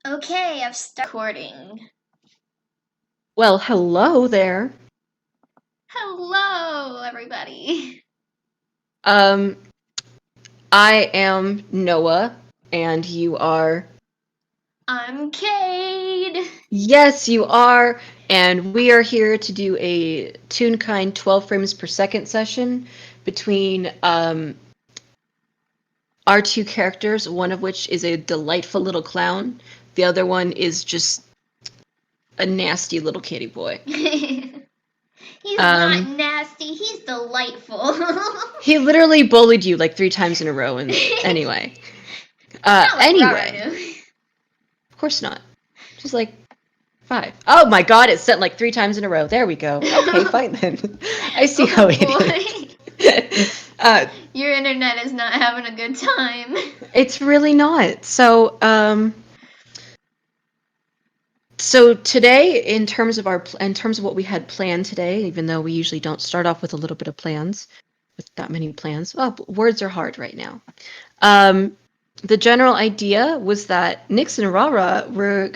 Okay, I've started recording. Well, hello there. Hello, everybody. Um, I am Noah, and you are. I'm Cade. Yes, you are. And we are here to do a Toonkind 12 frames per second session between our two characters, one of which is a delightful little clown, the other one is just a nasty little kitty boy. He's not Um, nasty, he's delightful. he literally bullied you like 3 times in a row, and anyway. Not like Rara Anyway, knew. of course not. She's like 5. Oh my god, it's sent like 3 times in a row. There we go. Okay, fine then. I see how Oh it boy. is. Your internet is not having a good time. It's really not. So today, in terms of what we had planned today, even though we usually don't start off with a little bit of plans, with that many plans. Well, words are hard right now. Um, the general idea was that Nix and Rara were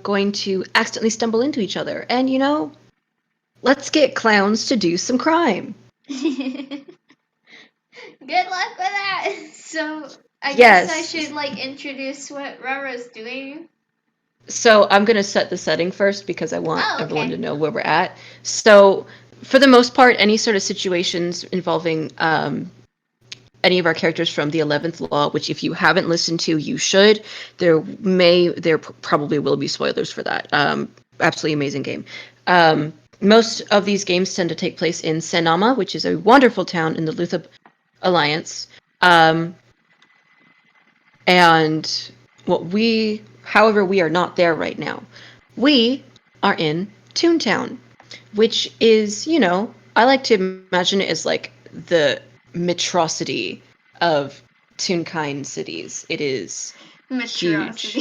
going to accidentally stumble into each other, and let's get clowns to do some crime. Good luck with that. So, I guess I Yes. should introduce what Rara's doing. So I'm going to set the setting first because I want Oh, everyone okay. to know where we're at. So, for the most part, any sort of situations involving any of our characters from the 11th Law, which if you haven't listened to, you should. There probably will be spoilers for that. Absolutely amazing game. Most of these games tend to take place in Senama, which is a wonderful town in the Luthab Alliance. And however, we are not there right now. We are in Toontown, which is, I like to imagine it as like the metrosity of Toonkind cities. It is huge.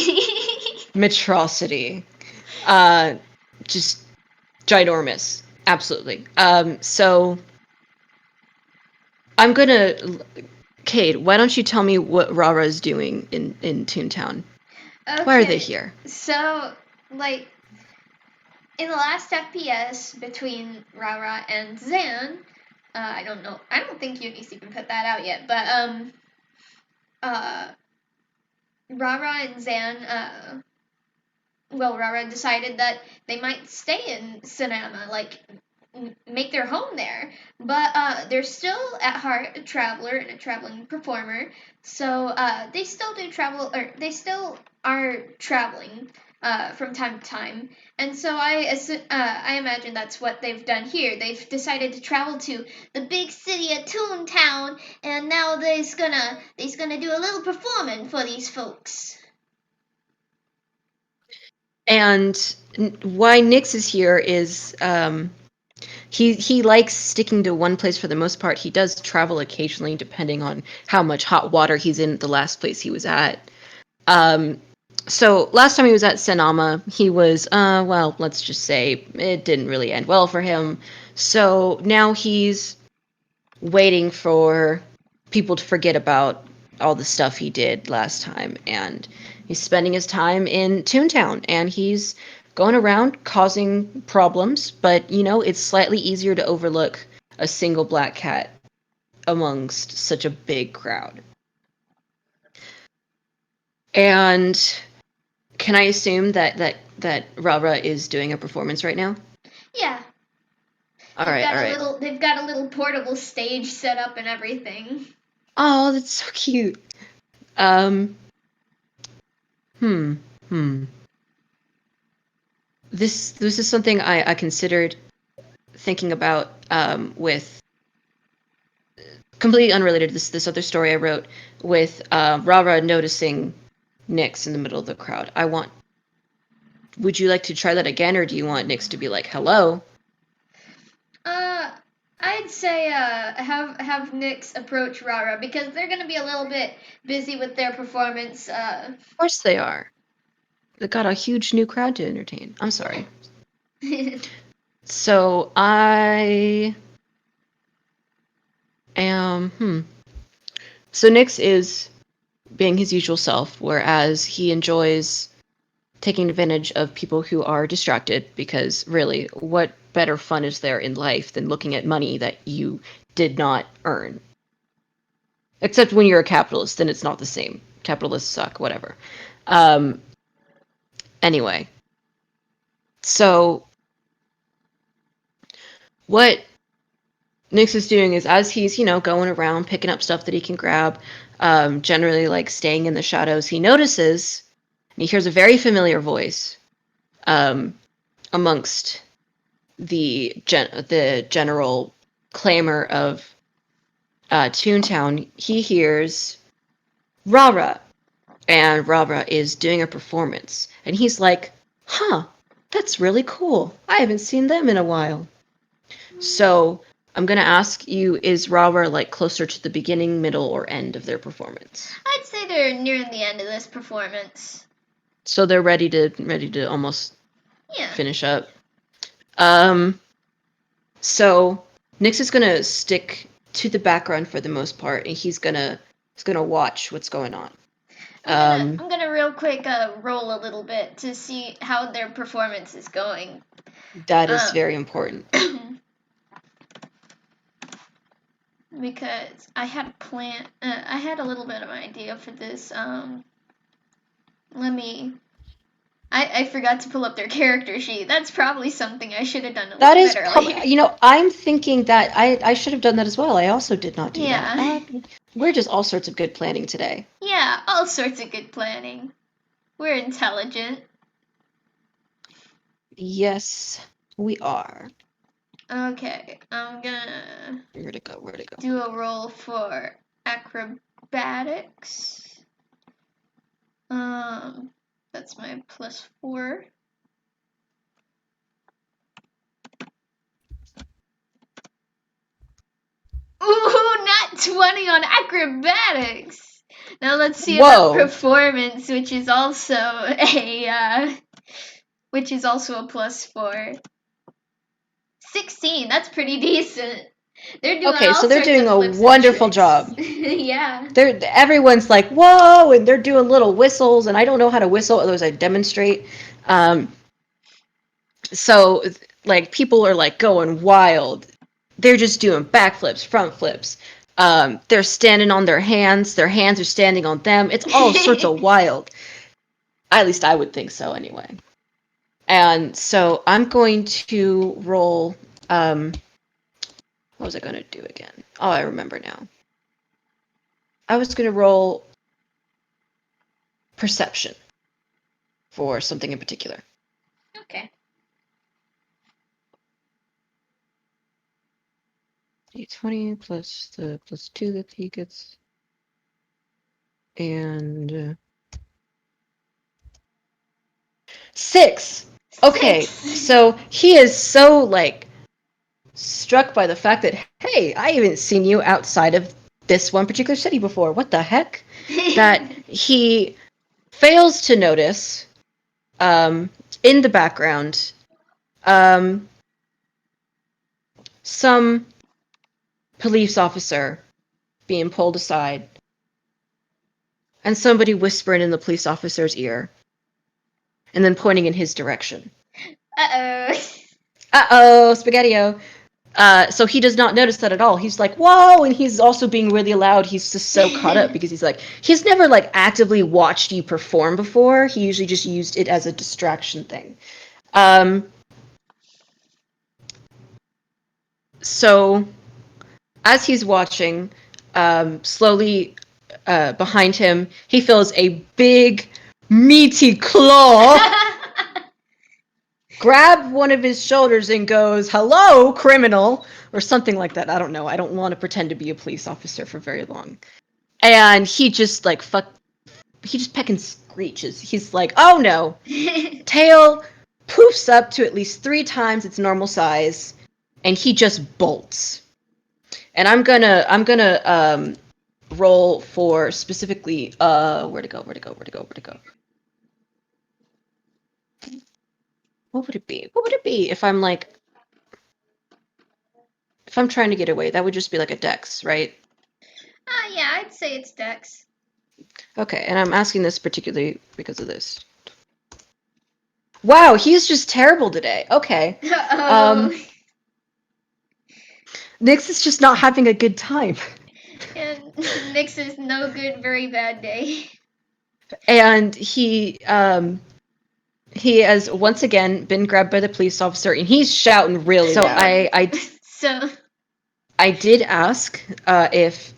Metrosity. Metrosity. Just ginormous. Absolutely. So I'm gonna Cade, why don't you tell me what Rara is doing in Toontown? Why are they Okay, here? so in the last FPS between Rara and Zan, I don't know. I don't think Uni's even put that out yet, but uh, Rara and Zan, Rara decided that they might stay in Sinama, make their home there. But they're still at heart a traveler and a traveling performer, so they still do travel, or they still are traveling from time to time. And so I imagine that's what they've done here. They've decided to travel to the big city of Toontown, and now they's gonna do a little performance for these folks. And why Nyx is here is he likes sticking to one place for the most part. He does travel occasionally, depending on how much hot water he's in the last place he was at. Um, so last time he was at Senama, he was well, let's just say it didn't really end well for him. So now he's waiting for people to forget about all the stuff he did last time, and he's spending his time in Toontown, and he's going around causing problems, but it's slightly easier to overlook a single black cat amongst such a big crowd. And can I assume that Rara is doing a performance right now? Yeah, All right, all right. they've got a little portable stage set up and everything. Oh, that's so cute. Um, hmm, hmm. This is something I considered thinking about with completely unrelated to this other story I wrote with Rara noticing Nyx in the middle of the crowd. Would you like to try that again, or do you want Nyx to be like, hello? Uh, I'd say have Nyx approach Rara because they're gonna be a little bit busy with their performance. Of course they are. They got a huge new crowd to entertain. I'm sorry. So I am. So Nyx is being his usual self, whereas he enjoys taking advantage of people who are distracted, because really, what better fun is there in life than looking at money that you did not earn? Except when you're a capitalist, then it's not the same. Capitalists suck, whatever. Um, anyway, so what Nyx is doing is, as he's, going around picking up stuff that he can grab, generally like staying in the shadows, he notices and he hears a very familiar voice amongst the general clamor of Toontown. He hears Rara, and Rara is doing a performance, and he's like, "Huh, that's really cool. I haven't seen them in a while." So I'm gonna ask you: is Rara like closer to the beginning, middle, or end of their performance? I'd say they're near the end of this performance. So they're ready to almost Yeah. finish up. So Nyx is gonna stick to the background for the most part, and he's gonna watch what's going on. I'm gonna real quick roll a little bit to see how their performance is going. That is very important. Because I had a plan. I had a little bit of an idea for this. Let me. I forgot to pull up their character sheet. That's probably something I should have done a That little is bit earlier. I'm thinking that I should have done that as well. I also did not do Yeah. that. We're just all sorts of good planning today. Yeah, all sorts of good planning. We're intelligent. Yes, we are. Okay, I'm gonna Where'd it go? Where'd it go? do a roll for acrobatics. That's my +4. Ooh, not 20 on acrobatics. Now let's see about performance, which is also a +4. 16. That's pretty decent. They're doing Okay, all so they're sorts doing of a flips and wonderful tricks. job. Yeah. Everyone's like, whoa, and they're doing little whistles, and I don't know how to whistle, otherwise I demonstrate. So like people are like going wild. They're just doing backflips, front flips. They're standing on their hands are standing on them. It's all sorts of wild. At least I would think so anyway. And so I'm going to roll what was I going to do again? Oh, I remember now. I was going to roll perception for something in particular. Okay. D20 plus the +2 that he gets. And 6. Okay, 6. so he is so like struck by the fact that, hey, I haven't seen you outside of this one particular city before. What the heck? That he fails to notice in the background some police officer being pulled aside and somebody whispering in the police officer's ear and then pointing in his direction. Uh-oh. Uh-oh, Spaghetti-O. So he does not notice that at all. He's like, whoa, and he's also being really loud. He's just so caught up because he's never like actively watched you perform before. He usually just used it as a distraction thing. So as he's watching, slowly behind him, he feels a big, meaty claw grab one of his shoulders and goes, "Hello, criminal," or something like that. I don't know. I don't want to pretend to be a police officer for very long. And he just like he just peck and screeches. He's like, "Oh no." Tail poofs up to at least 3 times its normal size, and he just bolts. And I'm gonna roll for specifically where to go. What would it be? What would it be if I'm trying to get away? That would just be like a dex, right? Yeah, I'd say it's Dex. Okay, and I'm asking this particularly because of this. Wow, he's just terrible today. Okay. Oh. Nix is just not having a good time. And Nix's no good, very bad day. And he has once again been grabbed by the police officer, and he's shouting really loud. So I did ask if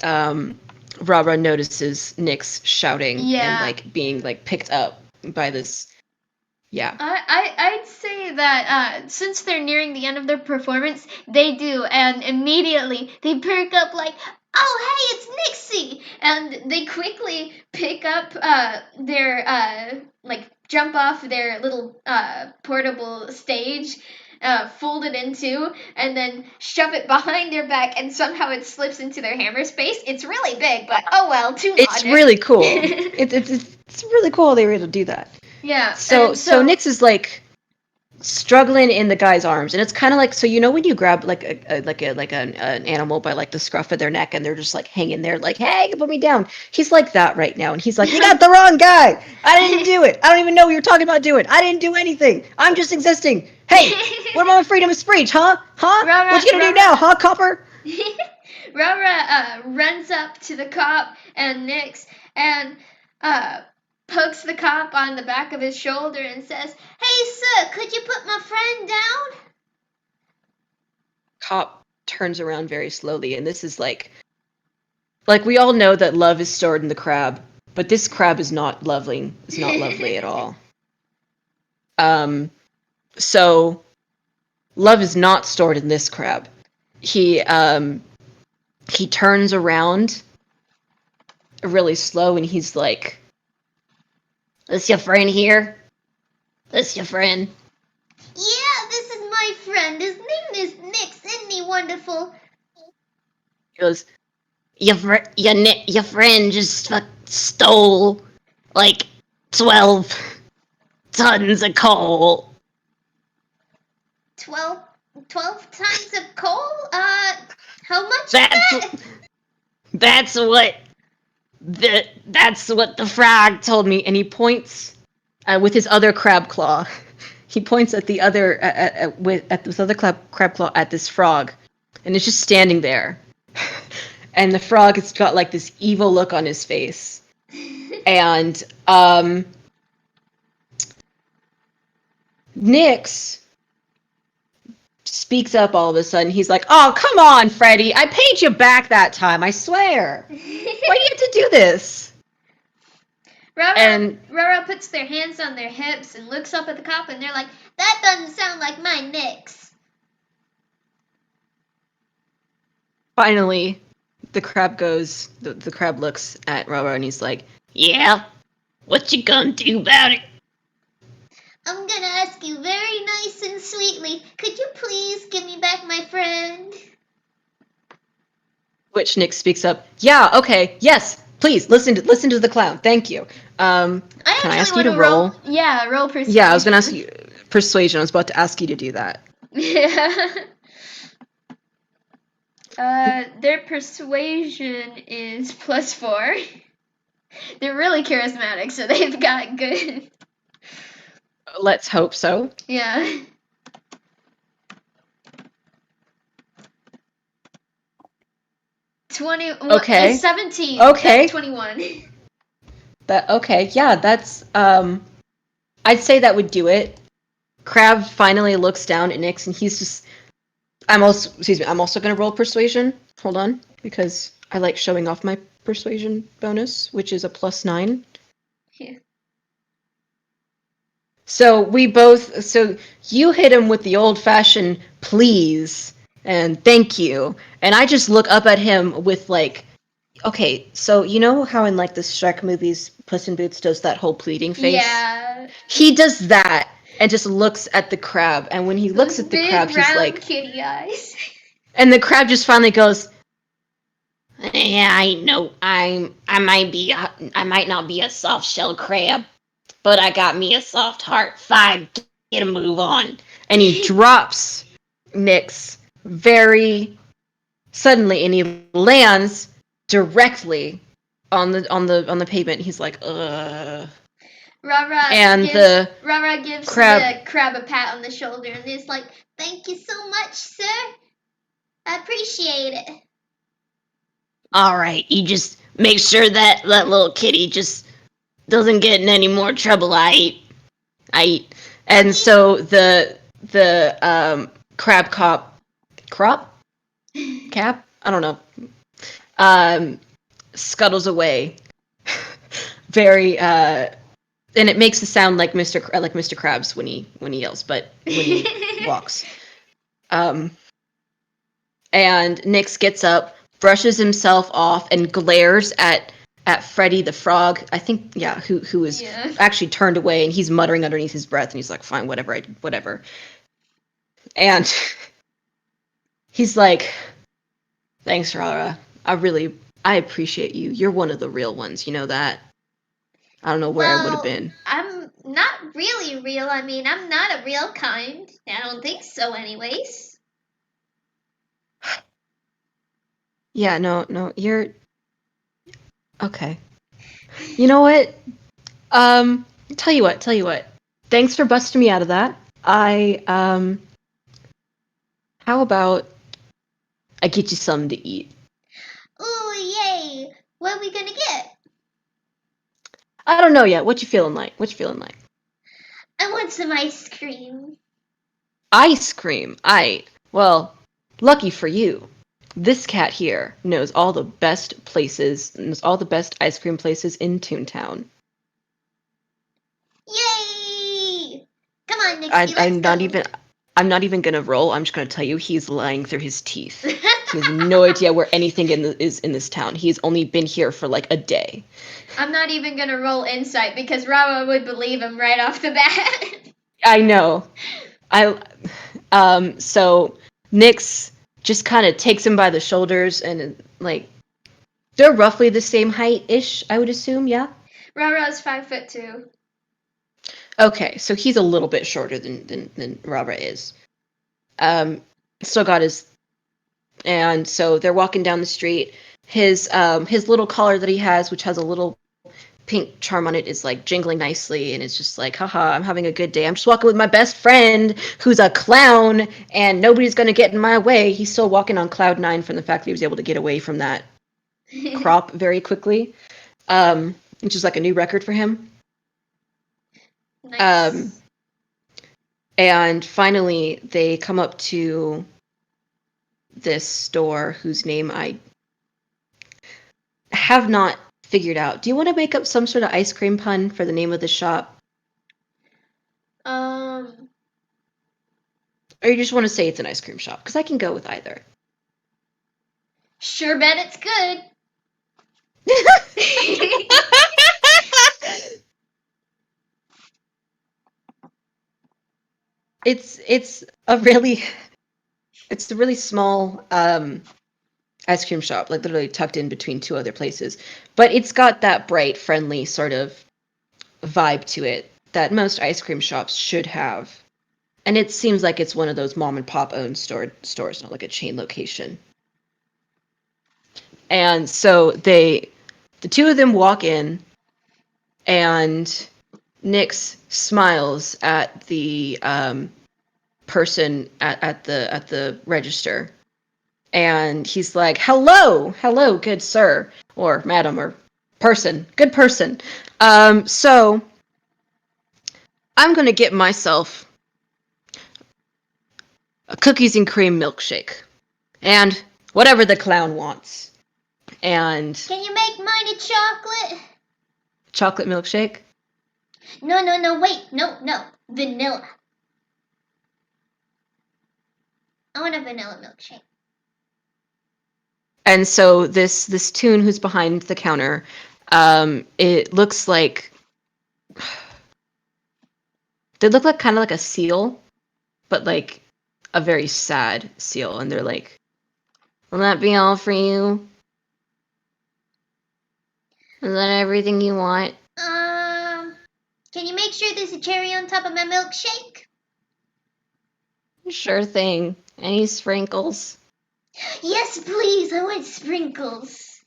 Rara notices Nix shouting and like being like picked up by this. Yeah. I'd say that since they're nearing the end of their performance, they do, and immediately they perk up like, "Oh, hey, it's Nixie!" And they quickly pick up their like jump off their little portable stage. Fold it in two and then shove it behind their back, and somehow it slips into their hammer space. It's really big, but oh well, too logic. It's really cool. It's really cool they were able to do that. Yeah. So Nix is like struggling in the guy's arms, and it's kind of like, so you know when you grab like an animal by like the scruff of their neck and they're just like hanging there like, hey, put me down. He's like that right now, and he's like, you got the wrong guy. I didn't do it. I don't even know what you're talking about doing. I didn't do anything. I'm just existing. Hey, what about my freedom of speech, huh? What you gonna do now, huh, copper? Rara runs up to the cop and Nix and pokes the cop on the back of his shoulder and says, "Hey, sir, could you put my friend down?" Cop turns around very slowly, and this is like we all know that love is stored in the crab, but this crab is not lovely. It's not lovely at all. So love is not stored in this crab. He turns around really slow, and he's like, "This your friend here? This your friend?" "Yeah, this is my friend. His name is Nix. Isn't he wonderful?" He goes, your friend just stole like 12 tons of coal. 12 tons of coal? How much is that? That's what the frog told me. And he points with his other crab claw. He points at the other at this other crab claw at this frog, and it's just standing there. And the frog has got like this evil look on his face. And Nix speaks up all of a sudden. He's like, "Oh, come on, Freddy. I paid you back that time, I swear. Why do you have to do this?" Rara puts their hands on their hips and looks up at the cop, and they're like, "That doesn't sound like my Nix." Finally, the crab looks at Rara and he's like, "Yeah? What you gonna do about it?" "I'm gonna ask you very nice and sweetly, could you please give me back my friend?" Which Nick speaks up, "Yeah, okay, yes, please, listen to the clown, thank you. Can I ask you to roll? Yeah, roll persuasion. Yeah, I was gonna ask you persuasion. I was about to ask you to do that. Their persuasion is +4. They're really charismatic, so they've got good. Let's hope so. Yeah. Okay. 17. Okay. That's 21. Yeah, that's I'd say that would do it. Crab finally looks down at Nix, and he's just I'm also gonna roll persuasion. Hold on, because I like showing off my persuasion bonus, which is a +9. Yeah. So you hit him with the old-fashioned please and thank you, and I just look up at him with like, okay, so you know how in like the Shrek movies, Puss in Boots does that whole pleading face? Yeah. He does that and just looks at the crab, and when he looks at the big, crab, he's like, kitty eyes. And the crab just finally goes, "Yeah, I know. I might not be a soft shell crab, but I got me a soft heart. Fine, get a move on." And he drops Nix very suddenly, and he lands directly on the pavement. He's like, ugh. And the Rara gives crab, the crab a pat on the shoulder and is like, "Thank you so much, sir. I appreciate it." all right, you just make sure that little kitty just doesn't get in any more trouble. I eat. And Okay. so the crab crop cap, I don't know, um, scuttles away, very and it makes a sound like Mr. Krabs when he yells, but when he walks. Um, and Nix gets up, brushes himself off, and glares at Freddy the Frog. I think, yeah, who is Yeah. actually turned away, and he's muttering underneath his breath, and he's like, "Fine, whatever, whatever." And he's like, "Thanks, Rara. I appreciate you. You're one of the real ones. You know that. I don't know where I would have Well, been." I'm not really real. I mean, I'm not a real kind. I don't think so, anyways. Yeah, no, you're okay. You know what? Tell you what. Thanks for busting me out of that. How about I get you something to eat? Ooh, yay! What are we gonna get? I don't know yet. What you feeling like? What you feeling like? I want some ice cream. Ice cream. Well, lucky for you. This cat here knows all the best places, knows all the best ice cream places in Toontown. Yay! Come on, I, Nixie, let's I'm not go. even I'm not even gonna roll. I'm just gonna tell you he's lying through his teeth. He has no idea where anything is in this town. He's only been here for like a day. I'm not even gonna roll insight because Rama would believe him right off the bat. I know. I so Nyx just kind of takes him by the shoulders and like they're roughly the same height ish, I would assume, yeah. Rara's 5'2". Okay, so he's a little bit shorter than Robert is. Um, still got his, and so they're walking down the street. His little collar that he has, which has a little pink charm on it, is like jingling nicely, and it's just like, haha, I'm having a good day. I'm just walking with my best friend who's a clown, and nobody's gonna get in my way. He's still walking on cloud nine from the fact that he was able to get away from that crop very quickly, which is like a new record for him. Um, Nice. and finally, they come up to this store whose name I have not figured out. Do you want to make up some sort of ice cream pun for the name of the shop? Um, Or you just want to say it's an ice cream shop? Because I can go with either. sure bet it's good. it's a really it's a really small ice cream shop, like literally tucked in between two other places. But it's got that bright, friendly sort of vibe to it that most ice cream shops should have. And it seems like it's one of those mom and pop owned stores, not like a chain location. And so the two of them walk in, and Nyx smiles at the person at the register, and he's like, hello, good sir, or madam, or person, good person. So I'm gonna get myself a cookies and cream milkshake, and whatever the clown wants. And Can you make mine a chocolate? chocolate milkshake. No, wait. No. Vanilla. I want a vanilla milkshake. And so this tune who's behind the counter, it looks like they look like kind of like a seal, but like a very sad seal. And they're like, "Will that be all for you? Is that everything you want?" Um, can you make sure there's a cherry on top of my milkshake? Sure thing. Any sprinkles? Yes, please. I want sprinkles.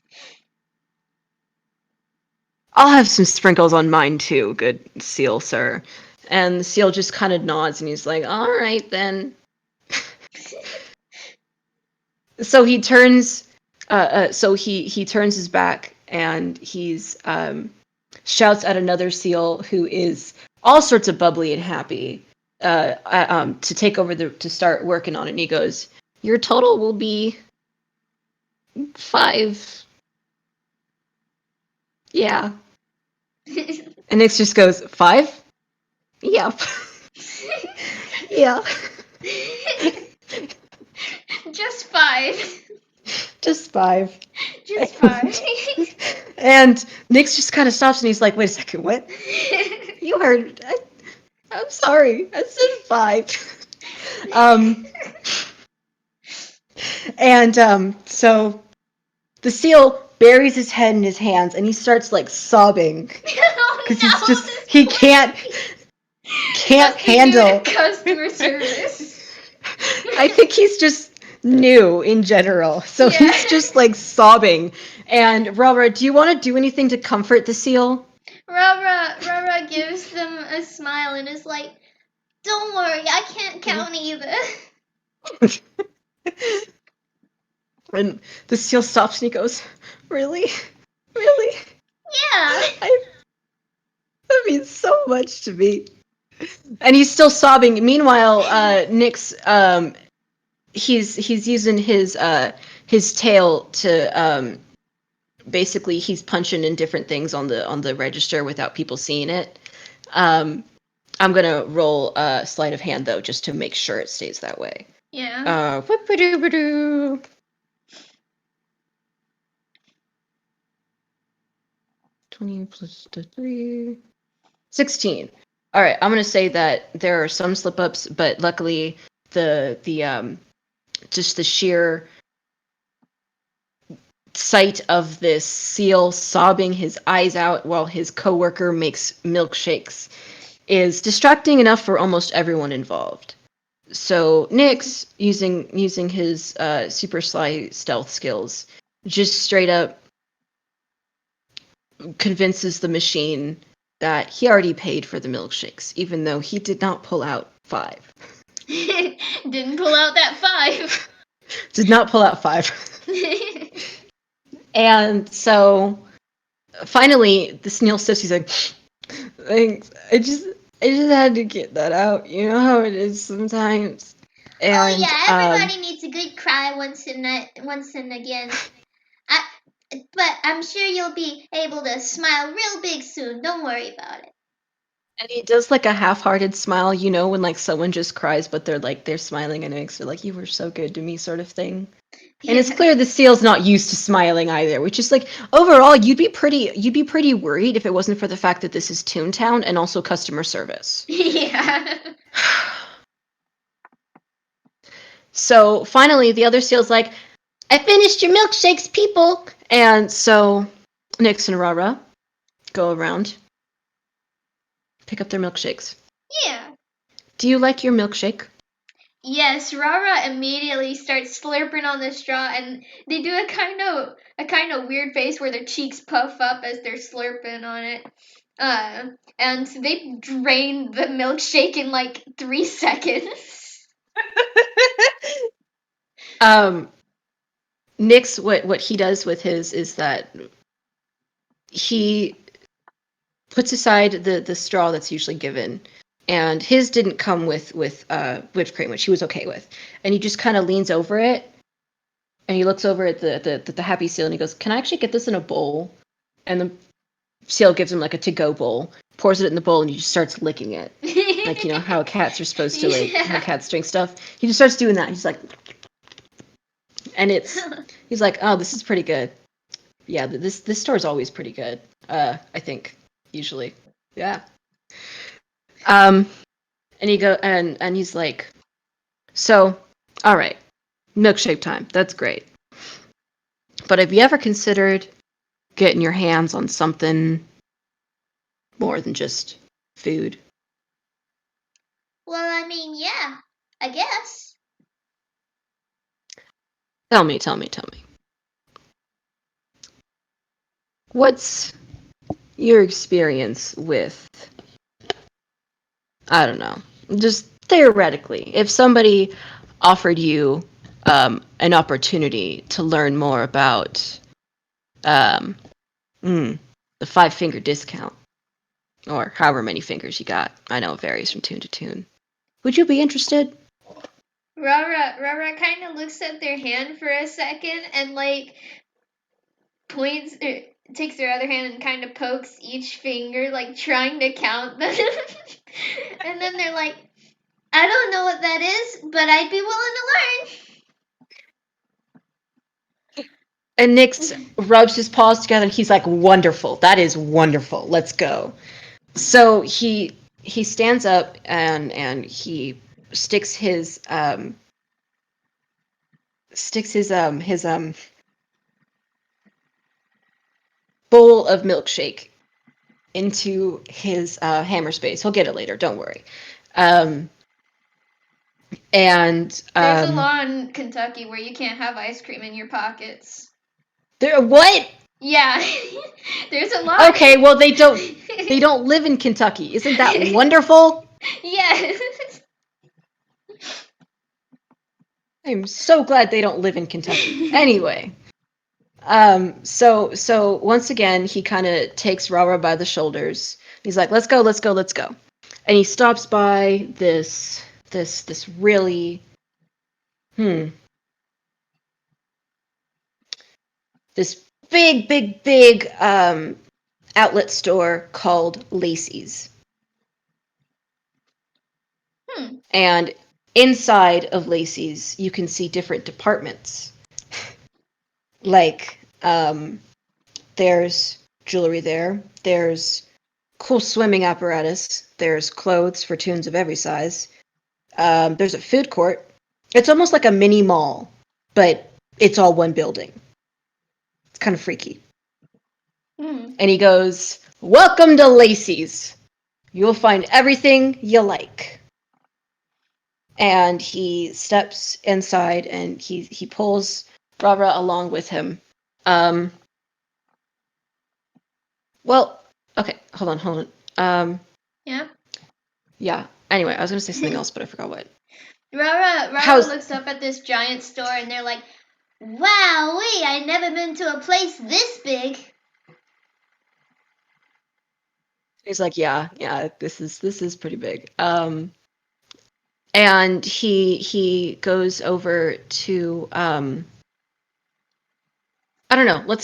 I'll have some sprinkles on mine too, good seal, sir. And the seal just kind of nods and he's like, all right then. So he turns, he turns his back and he's shouts at another seal who is all sorts of bubbly and happy to take over to start working on it. And he goes, "Your total will be 5." Yeah. And Nix just goes, 5? Yep. Yeah. Just 5. Just 5. Just 5. And Nix just kind of stops and he's like, wait a second, what? You heard. I'm sorry. I said 5. Um, and so the seal buries his head in his hands and he starts like sobbing Oh because he's no, just this he poor can't must be new handle. to customer service. I think he's just new in general, so Yeah. he's just like sobbing. And Robert, do you want to do anything to comfort the seal? Rara gives them a smile and is like, "Don't worry, I can't count either." And the seal stops and he goes, "Really, really? Yeah. That means so much to me." And he's still sobbing. Meanwhile, Nick's he's using his tail to basically he's punching in different things on the register without people seeing it. I'm gonna roll sleight of hand though, just to make sure it stays that way. Yeah. Whoop-a-doo-ba-doo. 20 plus the 3. 16. All right, I'm gonna say that there are some slip ups, but luckily the just the sheer sight of this seal sobbing his eyes out while his coworker makes milkshakes is distracting enough for almost everyone involved. So Nyx, using his super sly stealth skills, just straight up convinces the machine that he already paid for the milkshakes, even though he did not pull out 5. Didn't pull out that 5. Did not pull out 5. And so finally, the snail steps. He's like, "Thanks. I just had to get that out. You know how it is sometimes." Oh And yeah, everybody needs a good cry once and again. I, but I'm sure you'll be able to smile real big soon. Don't worry about it. and he does like a half-hearted smile, you know, when like someone just cries, but they're smiling and it makes it like you were so good to me, sort of thing. And it's Yeah. clear the seal's not used to smiling either, which is like overall you'd be pretty worried if it wasn't for the fact that this is Toontown and also customer service. Yeah. So finally the other seal's like, I finished your milkshakes, people. And so Nix and Rara go around, pick up their milkshakes. Yeah. Do you like your milkshake? Yes, Rara immediately starts slurping on the straw, and they do a kind of weird face where their cheeks puff up as they're slurping on it. And they drain the milkshake in like 3 seconds. um Nix, what he does with his is that he puts aside the straw that's usually given, and his didn't come with whipped cream, which he was okay with, and he just kind of leans over it and he looks over at the happy seal and he goes, "Can I actually get this in a bowl?" And the seal gives him like a to-go bowl, pours it in the bowl, and he just starts licking it, like you know how cats are supposed to like how Yeah. cats drink stuff. He just starts doing that. He's like, and he's like, oh, this is pretty good. Yeah, this store is always pretty good. I think usually, yeah. Um, and he's like, so, all right, milkshake time. That's great. But have you ever considered getting your hands on something more than just food? Well, I mean, yeah, I guess. Tell me. What's your experience with, I don't know, just theoretically, if somebody offered you an opportunity to learn more about um, the 5 finger discount, or however many fingers you got, I know it varies from tune to tune, would you be interested? Rara kind of looks at their hand for a second and like points, takes their other hand and kind of pokes each finger, like trying to count them. And then they're like, I don't know what that is, but I'd be willing And Nyx to learn. rubs his paws together and he's like, wonderful. That is wonderful. Let's go. So he stands up and he sticks his bowl of milkshake into his hammer space. He'll get it later. Don't worry. Um, and There's a law in Kentucky where you can't have ice cream in your pockets. there what? Yeah, there's a law. Okay, well they don't live in Kentucky. Isn't that wonderful? Yeah. I'm so glad they don't live in Kentucky. Anyway, so once again, he kind of takes Rara by the shoulders. He's like, "Let's go, let's go, let's go," and he stops by this really this big outlet store called Lacey's, and inside of Lacey's, you can see different departments. Like, there's jewelry there. There's cool swimming apparatus. There's clothes for tunes of every size. There's a food court. It's almost like a mini mall, but it's all one building. It's kind of freaky. And he goes, "Welcome to Lacey's. You'll find everything you like." And he steps inside and he pulls Rara along with him. Well, okay, hold on. Yeah. Yeah. Anyway, I was gonna say something else, but I forgot what. Rara How's looks up at this giant store and they're like, "Wowee! I never been to a place this big." He's like, yeah, this is pretty big. And he goes over to I don't know. I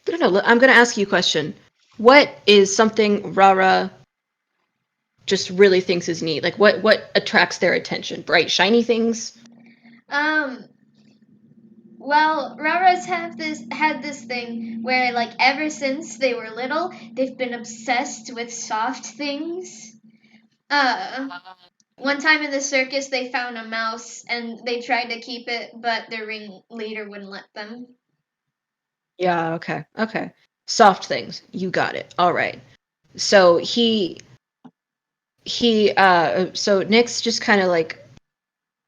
don't know. I'm gonna ask you a question. What is something Rara just really thinks is neat? Like what attracts their attention? Bright, shiny things? Um. Well, Rara's had this thing where, like, ever since they were little, they've been obsessed with soft things. Uh, One time in the circus, they found a mouse and they tried to keep it, but their ringleader wouldn't let them. Yeah, okay. Soft things. You got it. All right. So so Nyx just kind of like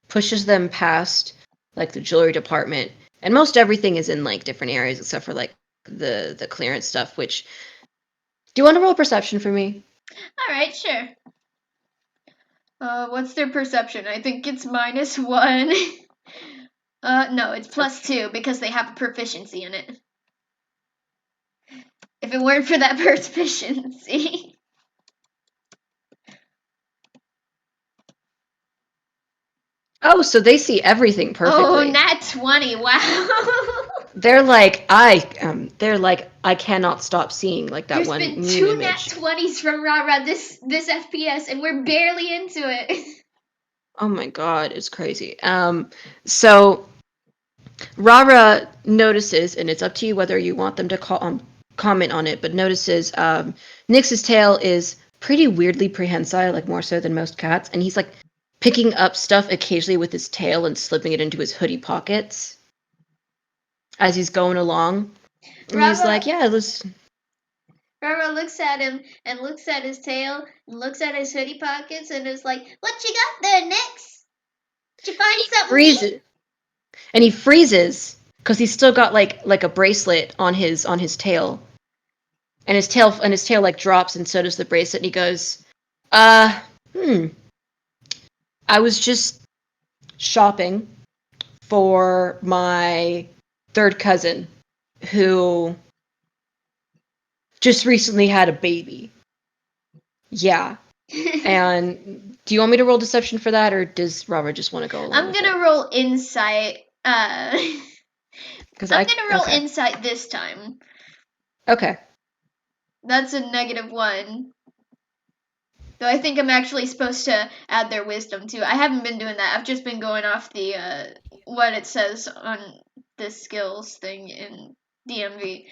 pushes them past like the jewelry department, and most everything is in like different areas except for like the clearance stuff. Which, do you want to roll perception for me? All right, sure. What's their perception? I think it's -1. No, it's +2 because they have a proficiency in it. If it weren't for that proficiency. Oh, so they see everything Oh, perfectly. nat 20. Wow. They're like I cannot stop seeing like that There's one been meme 2 nat image. 20s from Rara this FPS, and we're barely into it. Oh my god, it's crazy. So Rara notices, and it's up to you whether you want them to comment on it, but notices Nyx's tail is pretty weirdly prehensile, like more so than most cats, and he's like picking up stuff occasionally with his tail and slipping it into his hoodie pockets as he's going along. And he's Rara like, "Yeah, let's." Rara looks at him and looks at his tail and looks at his hoodie pockets and is like, "What you got there, Nix? Did you find something neat?" Freezes, and he freezes because he's still got like a bracelet on his tail, and his tail like drops, and so does the bracelet. And he goes, "Uh, I was just shopping for my third cousin, who just recently had a baby. Yeah." And do you want me to roll deception for that, or does Robert just want to go along I'm with it? gonna roll insight. Because I'm gonna roll okay. insight this time. Okay. That's a -1. Though I think I'm actually supposed to add their wisdom too. I haven't been doing that. I've just been going off the what it says on the skills thing in DMV.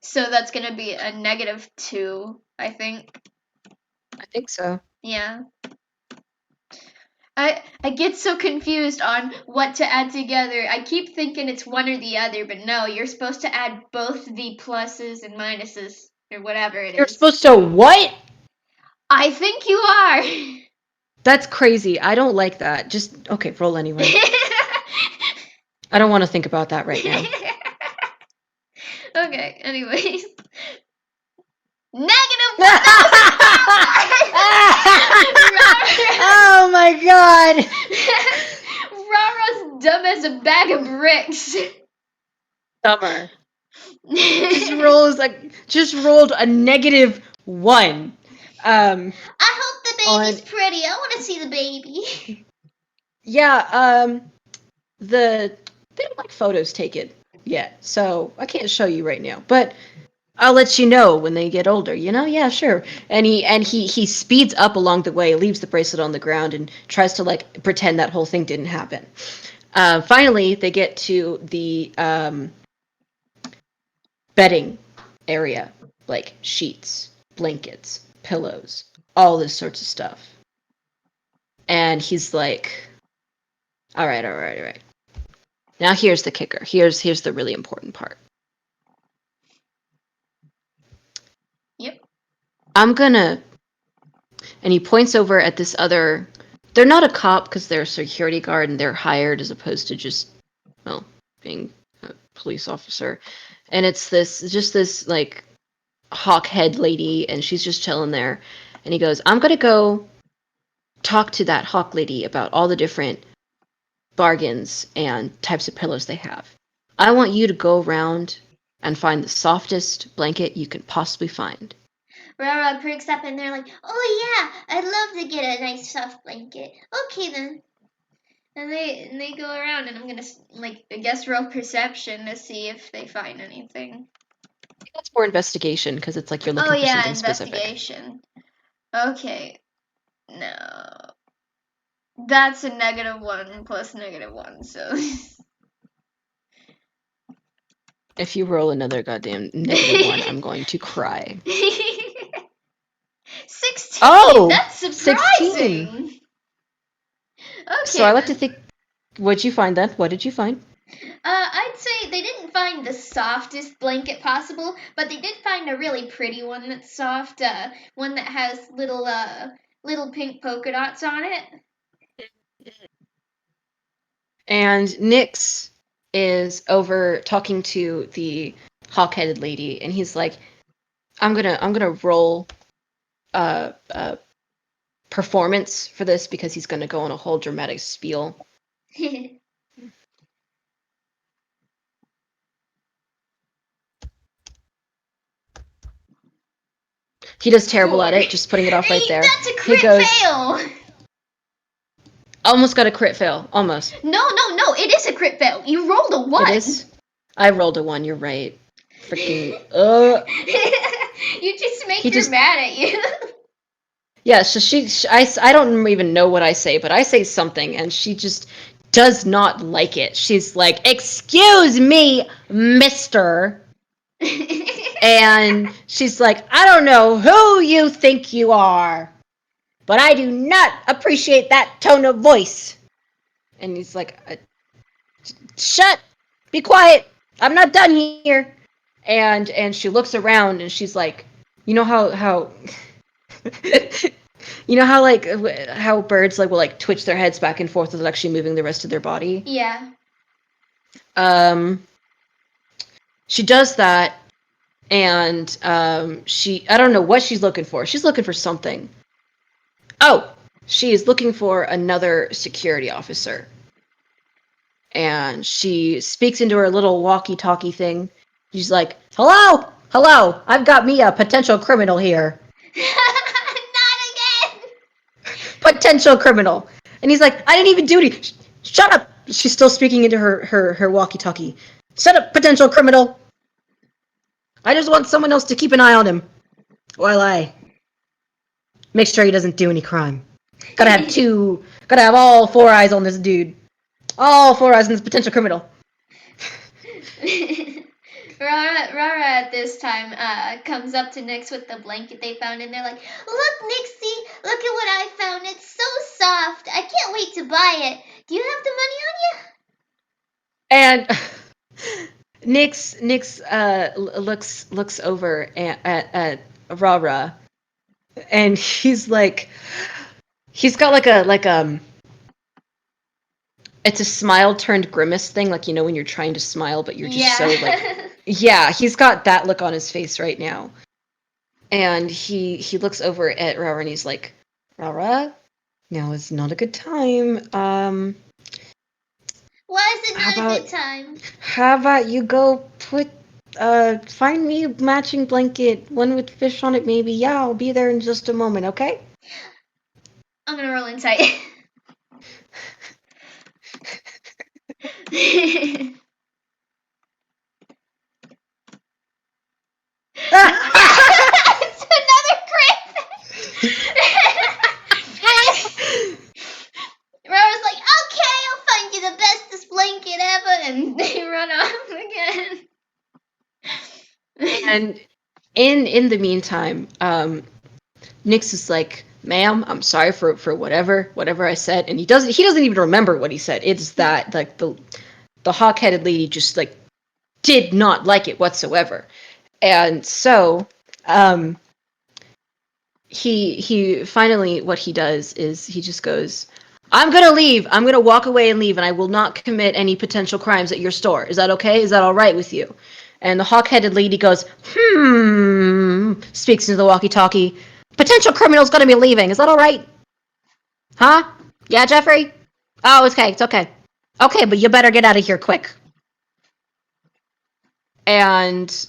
So that's gonna be a -2, I think. I think so. Yeah. I get so confused on what to add together. I keep thinking it's one or the other, but no, you're supposed to add both the pluses and minuses or whatever it You're is. supposed to what? I think you are. That's crazy. I don't like that. Just okay, roll anyway. I don't want to think about that right now. Okay, anyways. -1! Oh my god! Rara's dumb as a bag of bricks. Summer. Just rolled a -1. I hope the baby's pretty. I want to see the baby. Yeah, they don't like photos taken yet, so I can't show you right now. But I'll let you know when they get older. Yeah, sure. And he speeds up along the way, leaves the bracelet on the ground, and tries to like pretend that whole thing didn't happen. Finally, they get to the bedding area, like sheets, blankets, pillows, all this sorts of stuff. And he's like, "All right, all right, all right. Now here's the kicker. Here's the really important part. Yep. I'm gonna," and he points over at this other. They're not a cop because they're a security guard and they're hired as opposed to just, well, being a police officer. And it's this like hawk head lady, and she's just chilling there. And he goes, "I'm gonna go talk to that hawk lady about all the different bargains and types of pillows they have. I want you to go around and find the softest blanket you can possibly find." Rara perks up and they're like, "Oh yeah, I'd love to get a nice soft blanket." Okay then. And they go around, and I'm gonna like I guess roll perception to see if they find anything. That's more investigation because it's like you're Oh looking for yeah, something specific. investigation. Okay, no, that's a -1 plus -1. So If you roll another goddamn -1, I'm going to cry. 16. Oh, That's 16. surprising. So Okay I like to then. think. What'd you find then? What did you find? I'd say they didn't find the softest blanket possible, but they did find a really pretty one that's soft. One that has little pink polka dots on it. And Nyx is over talking to the hawk-headed lady, and he's like, I'm gonna roll a performance for this because he's gonna go on a whole dramatic spiel. He does terrible 4. at it, just putting it off right there. That's a He crit goes, fail. almost got a crit fail, almost. No, it is a crit fail. You rolled a 1. It is. I rolled a 1. You're right. Freaking. You just make He her just. mad at you. Yeah. So I don't even know what I say, but I say something, and she just does not like it. She's like, "Excuse me, Mister," and she's like, "I don't know who you think you are, but I do not appreciate that tone of voice." And he's like, "Shut, be quiet. I'm not done here." And she looks around and she's like, you know how you know how like how birds like will like twitch their heads back and forth without actually moving the rest of their body. Yeah. Um, she does that, and I don't know what she's looking for. She's looking for something. Oh, she is looking for another security officer. And she speaks into her little walkie-talkie thing. She's like, "Hello, hello, I've got me a potential criminal here. Not again. Potential criminal." And he's like, "I didn't even do anything. Shut up." She's still speaking into her walkie-talkie. "Shut up, potential criminal. I just want someone else to keep an eye on him while I make sure he doesn't do any crime. Gotta have all four eyes on this dude. All four eyes on this potential criminal." Rara at this time comes up to Nyx with the blanket they found, and they're like, "Look, Nixie, look at what I found. It's so soft. I can't wait to buy it. Do you have the And Nyx looks over at Rara, and he's like, he's got like it's a smile turned grimace thing, like, you know, when you're trying to smile but you're just so like, yeah, he's got that look on his face right now. And he looks over at Rara and he's like, "Rara, now is not a good time. Why is it not a good time? How about you go find me a matching blanket, one with fish on it maybe. Yeah, I'll be there in just a moment, okay?" I'm gonna roll insight. It's another crit. Rara's like, "Okay, I'll find you the bestest blanket ever," and they run off again. And in the meantime, Nyx is like, "Ma'am, I'm sorry for whatever I said," and he doesn't even remember what he said. It's that like the hawk-headed lady just like did not like it whatsoever, and so he finally, what he does is he just goes, "I'm gonna leave. I'm gonna walk away and leave, and I will not commit any potential crimes at your store. Is that okay? Is that all right with you?" And the hawk-headed lady goes, speaks into the walkie-talkie. "Potential criminal's gonna be leaving. Is that all right? Huh? Yeah, Jeffrey? Oh, okay. It's okay. Okay, but you better get out of here quick." And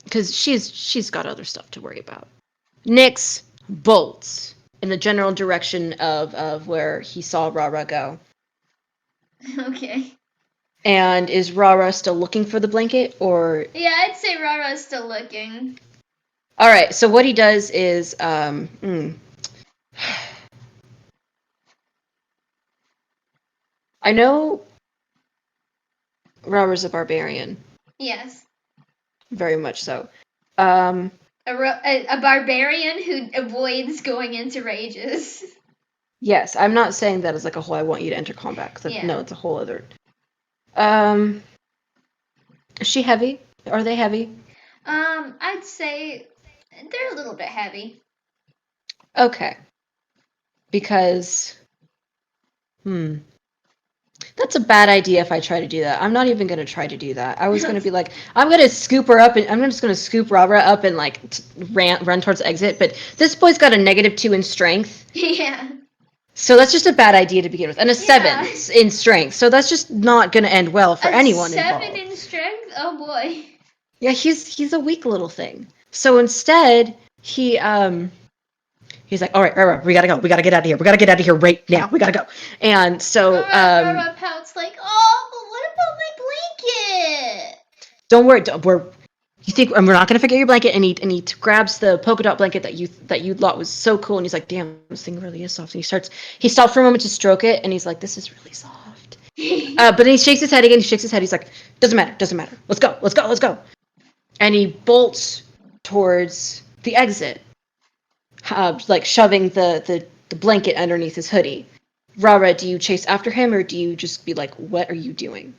because she's got other stuff to worry about. Nyx bolts in the general direction of where he saw Rara go. Okay. And is Rara still looking for the blanket, or? Yeah, I'd say Rara's still looking. All right. So what he does is, I know Rara's a barbarian. Yes. Very much so. A barbarian who avoids going into rages. Yes, I'm not saying that as like a whole. I want you to enter combat. Cause Yeah. no, it's a whole other. Is she heavy? Are they heavy? I'd say they're a little bit heavy. Okay. Because, that's a bad idea if I try to do that. I'm not even going to try to do that. I was going to be like, I'm going to scoop her up, and I'm just going to scoop Rara up and like run towards the exit. But this boy's got a -2 in strength. Yeah. So that's just a bad idea to begin with. And a 7 in strength. So that's just not going to end well for anyone involved. 7 in strength? Oh boy. Yeah, he's a weak little thing. So instead, he's like, "All right, we gotta go. We gotta get out of here. We gotta get out of here right now. We gotta go." And so, Rara pouts like, "Oh, but what about my blanket?" "Don't worry. You think we're not gonna forget your blanket?" And he grabs the polka dot blanket that you thought was so cool, and he's like, "Damn, this thing really is soft." And he stops for a moment to stroke it, and he's like, "This is really soft." But then he shakes his head again. He shakes his head. He's like, doesn't matter. Let's go." And he bolts towards the exit, like shoving the blanket underneath his hoodie. Rara, do you chase after him, or do you just be like, "What are you doing?"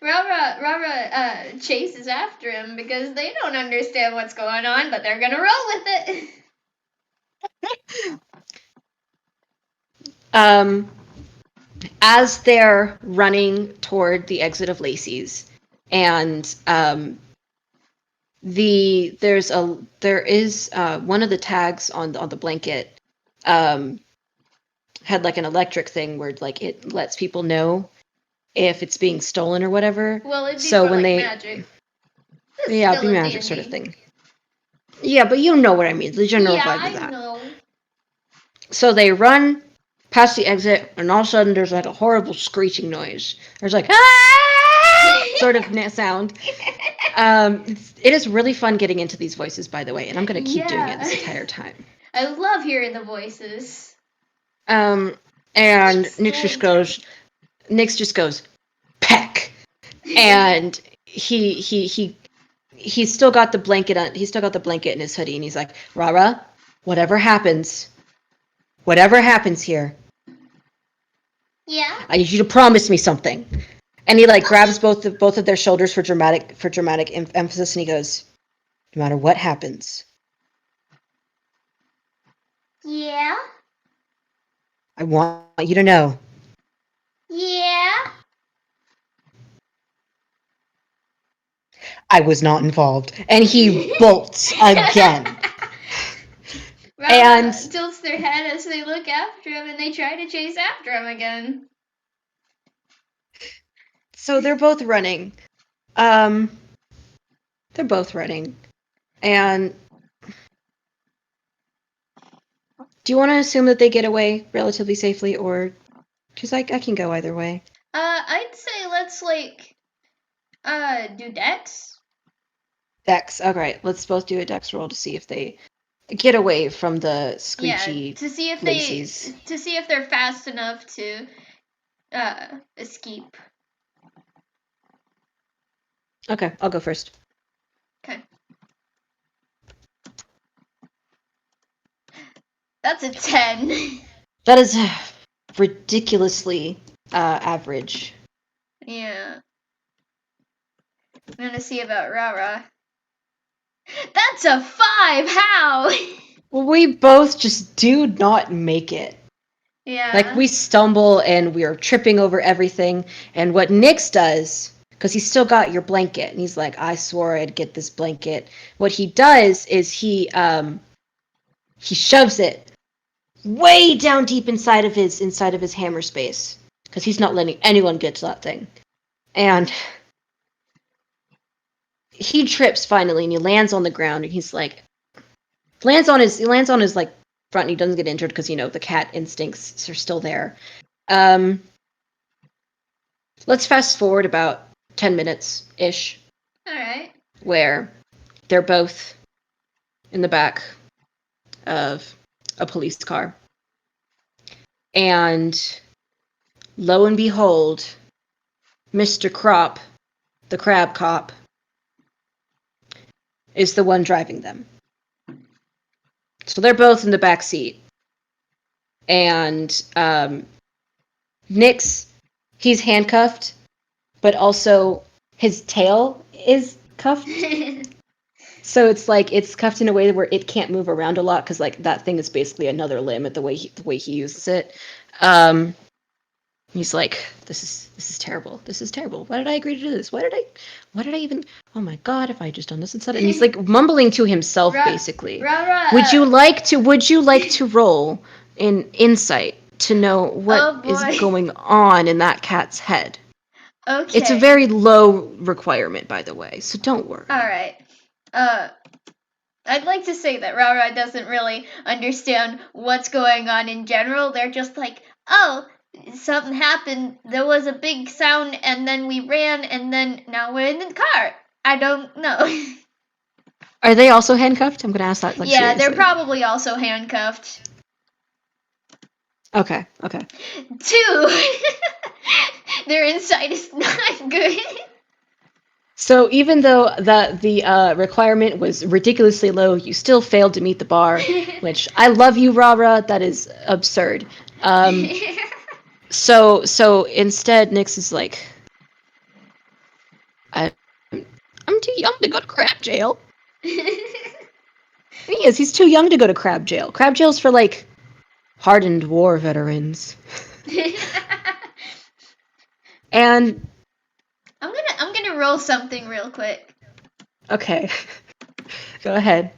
Rara chases after him because they don't understand what's going on, but they're gonna roll with it. As they're running toward the exit of Lacey's, and there is one of the tags on the blanket had like an electric thing where like it lets people know if it's being stolen or whatever. Well, it'd be So for when like they magic. It's yeah, it'd still be in magic sort of D&D. thing. Yeah, but you know what I mean. The general Yeah, vibe of I that. know. So they run past the exit, and all of a sudden there's like a horrible screeching noise. There's like ah! sort of sound. It is really fun getting into these voices, by the way, and I'm gonna keep doing it Yeah. this entire time. I love hearing the voices. And It's Nix just goes, peck, and he's still got the blanket on. He's still got the blanket in his hoodie, and he's like, Rara, whatever happens here, Yeah. I need you to promise me something. And he like grabs both of their shoulders for dramatic emphasis, and he goes, no matter what happens, Yeah. I want you to know. Yeah. I was not involved. And he bolts again. Rara And tilts their head as they look after him and they try to chase after him again. so they're both running. They're both running. And do you want to assume that they get away relatively safely, or because I can go either way. I'd say let's do Dex. Dex. All right, let's both do a Dex roll to see if they get away from the screechy to see if laces. they're fast enough to escape. Okay, I'll go first. Okay. That's a 10. That is ridiculously average. Yeah. I'm gonna see about Rara. That's a 5! How? Well, we both just do not make it. Yeah. Like, we stumble and we're tripping over everything. And what Nyx does, because he's still got your blanket, and he's like, I swore I'd get this blanket. What he does is he shoves it way down deep inside of his hammer space, because he's not letting anyone get to that thing. And he trips finally, and he lands on the ground, and he's like, he lands on his like front, and he doesn't get injured because the cat instincts are still there. Let's fast forward about 10 minutes ish. All right. Where they're both in the back of a police car. And lo and behold, Mr. Crop, the crab cop, is the one driving them. So they're both in the back seat. And Nyx, he's handcuffed, but also his tail is cuffed. So it's like it's cuffed in a way where it can't move around a lot because like that thing is basically another limb at the way he uses it. He's like, this is terrible. This is terrible. Why did I agree to do this? Why did I even? Oh my god! If I had just done this instead, and he's like mumbling to himself basically. Would you like to roll in insight to know what is going on in that cat's head? Okay. It's a very low requirement, by the way, so don't worry. All right. I'd like to say that Rara doesn't really understand what's going on in general. They're just like, oh, something happened. There was a big sound, and then we ran, and then now we're in the car. I don't know. Are they also handcuffed? I'm gonna ask that. Yeah, seriously. they're probably also handcuffed. Okay. 2. Their insight is not good. So even though the requirement was ridiculously low, you still failed to meet the bar, which I love you, Rara. That is absurd. So instead, Nyx is like, I'm too young to go to crab jail. He is. He's too young to go to crab jail. Crab jail's for like hardened war veterans. And I'm gonna roll something real quick. Okay. Go ahead.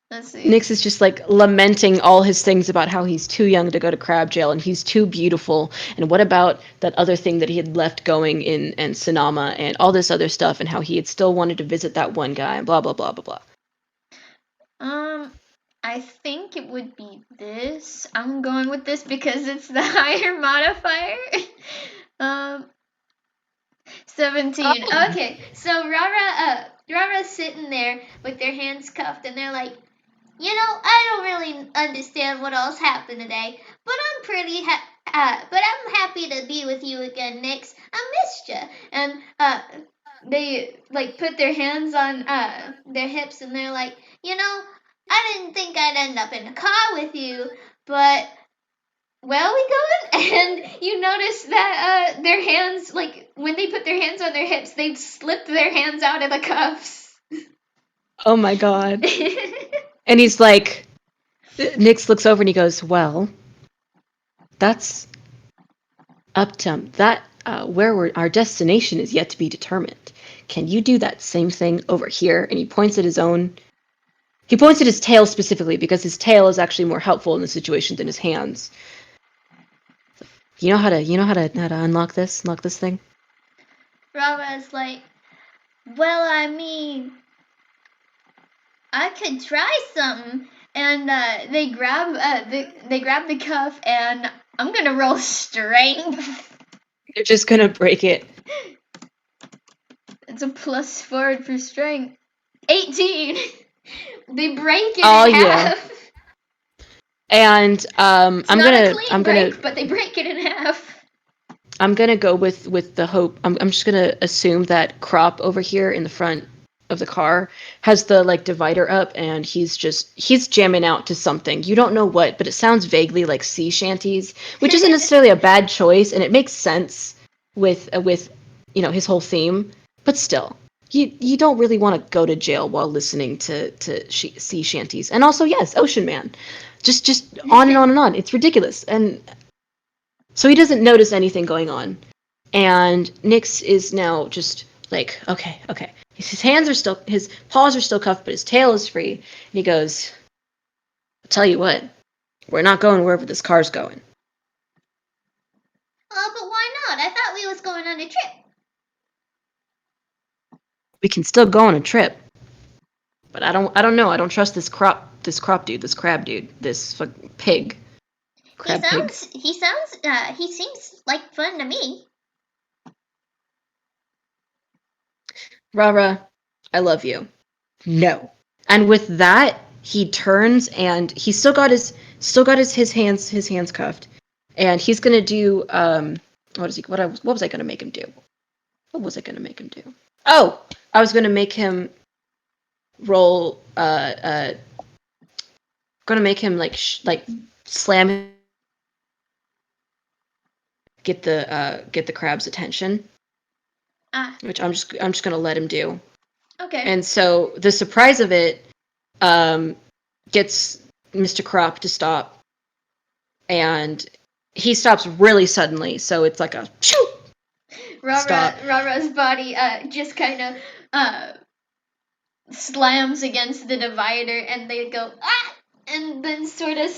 Let's see. Nix is just like lamenting all his things about how he's too young to go to crab jail and he's too beautiful. And what about that other thing that he had left going in and Sonama and all this other stuff and how he had still wanted to visit that one guy and blah blah blah blah blah. I think it would be this. I'm going with this because it's the higher modifier. um, 17. Oh. Okay, so Rara's sitting there with their hands cuffed, and they're like, I don't really understand what else happened today, but but I'm happy to be with you again, Nix. I missed you. And they like put their hands on their hips, and they're like, I didn't think I'd end up in a car with you, but where are we going? And you notice that their hands, like when they put their hands on their hips, they slipped their hands out of the cuffs. Oh my god. And he's like, Nix looks over and he goes, well, that's up to that. Our destination is yet to be determined. Can you do that same thing over here? And he points at his own. He points at his tail specifically because his tail is actually more helpful in the situation than his hands. You know how to unlock this thing? Rava's like, well, I mean, I could try something. And they grab the cuff, and I'm gonna roll strength. You're just gonna break it. It's a +4 for strength. 18. They break it in half. Yeah. And I'm gonna but they break it in half. I'm gonna go with the hope. I'm just gonna assume that Crop over here in the front of the car has the like divider up, and he's jamming out to something. You don't know what, but it sounds vaguely like sea shanties, which isn't necessarily a bad choice, and it makes sense with his whole theme. But still, you don't really want to go to jail while listening to sea shanties. And also, yes, Ocean Man, just on and on and on. It's ridiculous, and so he doesn't notice anything going on. And Nix is now just like, okay. His paws are still cuffed, but his tail is free. And he goes, I'll tell you what, we're not going wherever this car's going. But why not? I thought we was going on a trip. We can still go on a trip. But I don't know. I don't trust this crab dude, this pig. Crab pig. He seems like fun to me. Rara, I love you. No. And with that, he turns and he's still got his hands cuffed. And he's gonna do what was I gonna make him do? What was I gonna make him do? Oh! I was gonna make him roll gonna make him like slam, get the crab's attention. Which I'm just gonna let him do. Okay. And so the surprise of it gets Mr. Crop to stop, and he stops really suddenly. So it's like a shoo. Rara's body just kind of slams against the divider, and they go and then sort of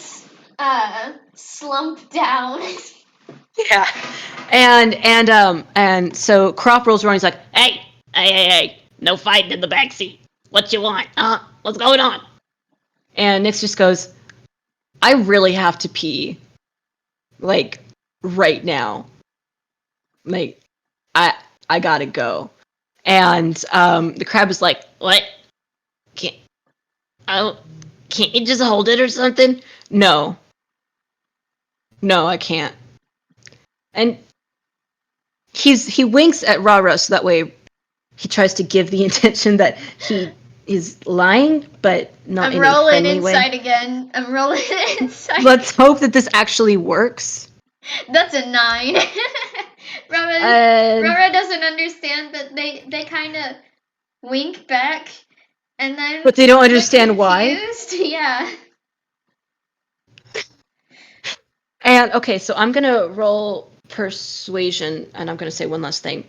slump down. Yeah, and so Crop rolls around. He's like, hey, no fighting in the backseat. What you want? What's going on? And Nix just goes, I really have to pee, like right now. Like, I gotta go. And the crab is like, what? Can't you just hold it or something? No, I can't. And he winks at Rara so that way he tries to give the intention that he is lying, but not in a friendly way. I'm rolling inside. Let's hope that this actually works. That's a 9. Rara doesn't understand that they kind of wink back, and then but they don't understand why. Yeah. And okay, so I'm gonna roll persuasion, and I'm gonna say one last thing.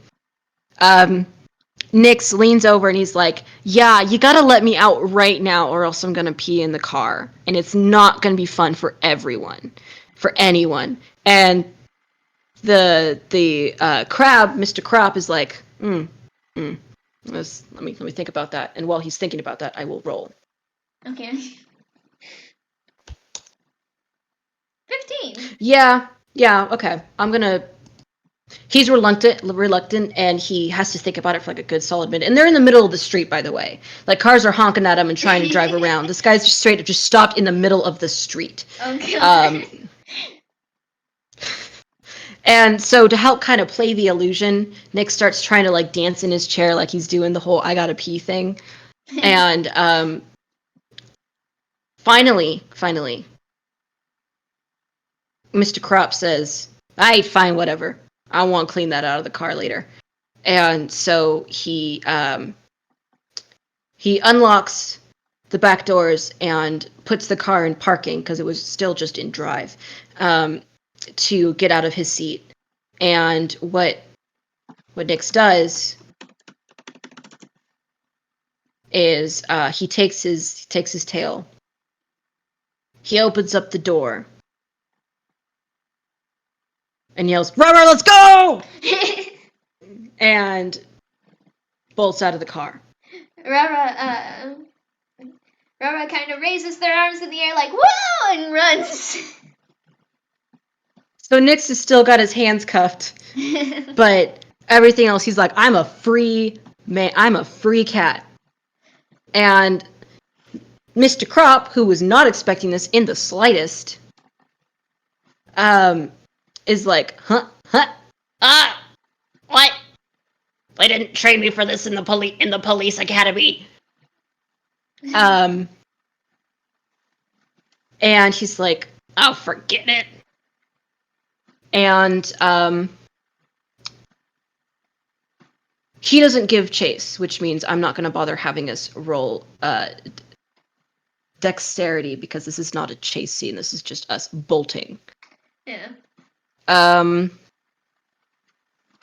Nix leans over and he's like, yeah, you gotta let me out right now or else I'm gonna pee in the car. And it's not gonna be fun for everyone. For anyone. And the crab, Mr. Crop, is like, let me think about that. And while he's thinking about that, I will roll. Okay. 15. Yeah, okay. He's reluctant, and he has to think about it for like a good solid minute. And they're in the middle of the street, by the way. Like cars are honking at him and trying to drive around. This guy's just straight up just stopped in the middle of the street. Okay. And so to help kind of play the illusion, Nick starts trying to like dance in his chair like he's doing the whole I gotta pee thing. And finally, Mr. Crop says, "Alright, fine, whatever. I won't clean that out of the car later." And so he unlocks the back doors and puts the car in parking because it was still just in drive to get out of his seat. And what Nix does is he takes his tail. He opens up the door and yells, "Rubber, let's go!" and bolts out of the car. Rara kind of raises their arms in the air like, whoa, and runs. So Nix has still got his hands cuffed, but everything else, he's like, I'm a free man. I'm a free cat. And Mr. Crop, who was not expecting this in the slightest, is like, what? They didn't train me for this in the police academy. And he's like, oh, forget it. And he doesn't give chase, which means I'm not going to bother having us roll dexterity because this is not a chase scene. This is just us bolting. Yeah.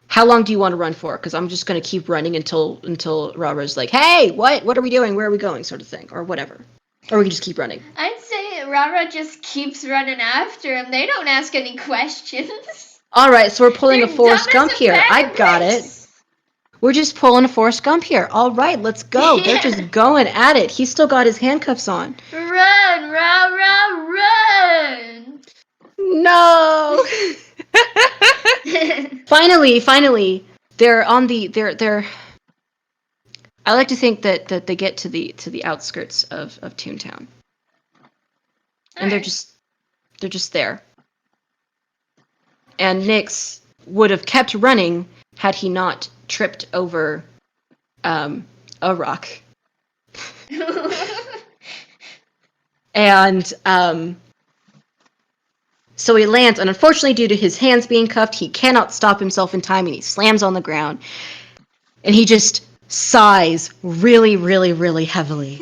How long do you want to run for? Because I'm just going to keep running until Robert's like, hey, what are we doing? Where are we going? Sort of thing, or whatever. Or we can just keep running. I'd say Rara just keeps running after him. They don't ask any questions. All right, so we're pulling a Forrest Gump here. I I got it. We're just pulling a Forrest Gump here. All right, let's go. Yeah. They're just going at it. He's still got his handcuffs on. Run, Rara, run! No. Finally, they're on they're. I like to think that they get to the outskirts of Toontown, and they're just there. And Nix would have kept running had he not tripped over a rock. And so he lands, and unfortunately, due to his hands being cuffed, he cannot stop himself in time, and he slams on the ground. And he just sighs really, really, really heavily.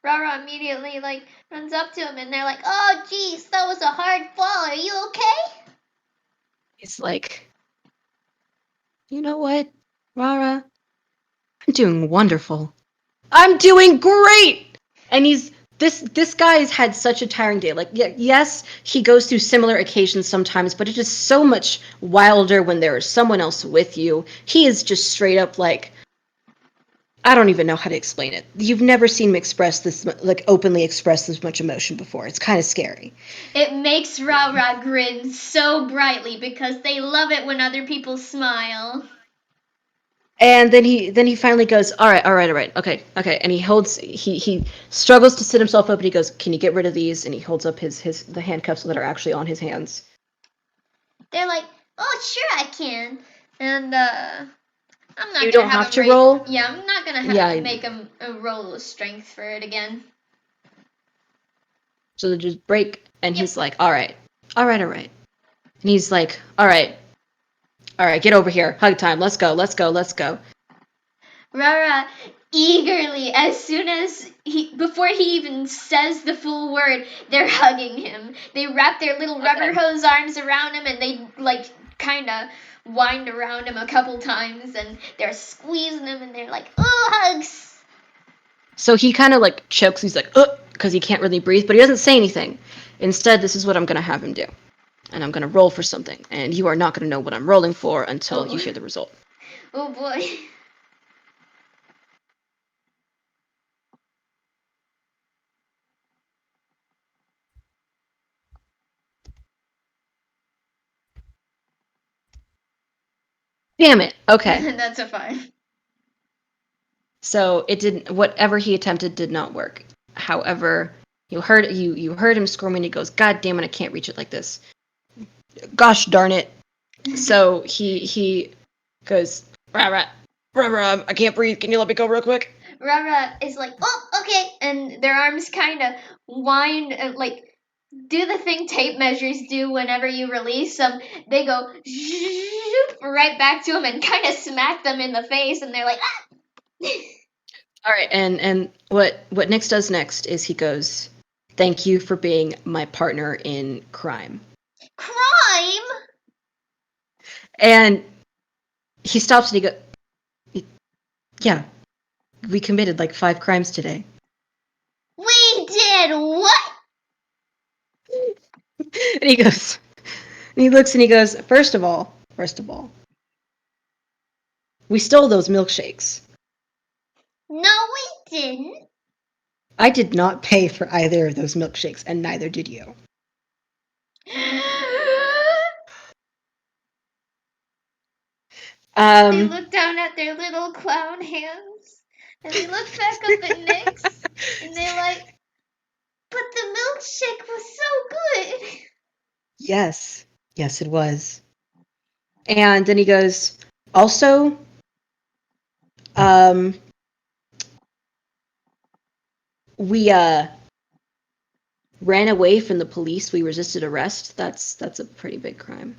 Rara immediately runs up to him, and they're like, "Oh, geez, that was a hard fall. Are you okay?" He's like, "You know what, Rara? I'm doing wonderful. I'm doing great!" And this guy's had such a tiring day. Like, yes, he goes through similar occasions sometimes, but it is so much wilder when there is someone else with you. He is just straight up like, I don't even know how to explain it. You've never seen him openly express this much emotion before. It's kind of scary. It makes Rara grin so brightly because they love it when other people smile. And then he finally goes, all right, okay. And he struggles to sit himself up, and he goes, can you get rid of these? And he holds up the handcuffs that are actually on his hands. They're like, oh, sure I can. And I'm not. You don't have to roll. Yeah, I'm not gonna make him roll strength for it again. So they just break, and he's like, all right. And he's like, all right, get over here. Hug time. Let's go. Rara eagerly as soon as before he even says the full word, they're hugging him. They wrap their little rubber Okay. hose arms around him and they like kind of wind around him a couple times and they're squeezing him and they're like, oh, hugs. So he kind of like chokes. He's like, because he can't really breathe, but he doesn't say anything. Instead, this is what I'm going to have him do. And I'm going to roll for something. And you are not going to know what I'm rolling for until you Oh, hear the result. oh boy. Damn it. Okay. That's a 5. So it didn't. Whatever he attempted did not work. However, you heard him squirming. He goes, "God damn it! I can't reach it like this. Gosh darn it!" So he goes, "Rah rah, rah rah. I can't breathe. Can you let me go real quick?" Rara is like, oh, okay, and their arms kind of wind, like do the thing tape measures do whenever you release them. They go right back to them and kind of smack them in the face, and they're like, ah! All right, and what Nix does next is he goes, "Thank you for being my partner in crime." Crime? And he stops and he goes, "Yeah, we committed like 5 crimes today." We did what? And he goes, and he looks and he goes, first of all, we stole those milkshakes. No, we didn't. I did not pay for either of those milkshakes, and neither did you. They Um, look down at their little clown hands, and they look back up at Nyx, and they're like, but the milkshake was so good. yes, yes, it was. And then he goes, also, um, we ran away from the police. We resisted arrest. That's a pretty big crime.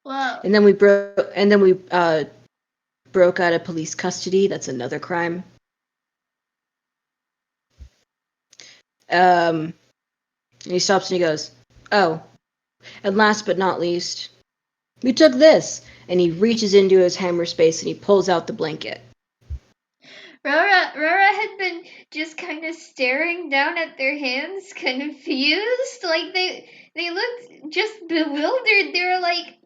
Well, And then we broke out of police custody. That's another crime. And he stops and he goes, "Oh, and last but not least, we took this." And he reaches into his hammer space and he pulls out the blanket. Rara had been just kind of staring down at their hands, confused. Like they looked just bewildered. They were like,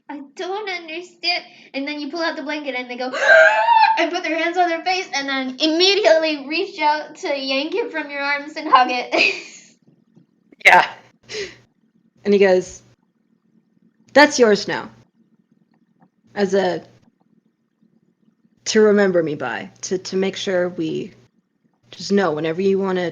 I don't understand. And then you pull out the blanket and they go and put their hands on their face and then immediately reach out to yank it from your arms and hug it. Yeah. And he goes, "That's yours now. As a to remember me by, to make sure we just know whenever you want to,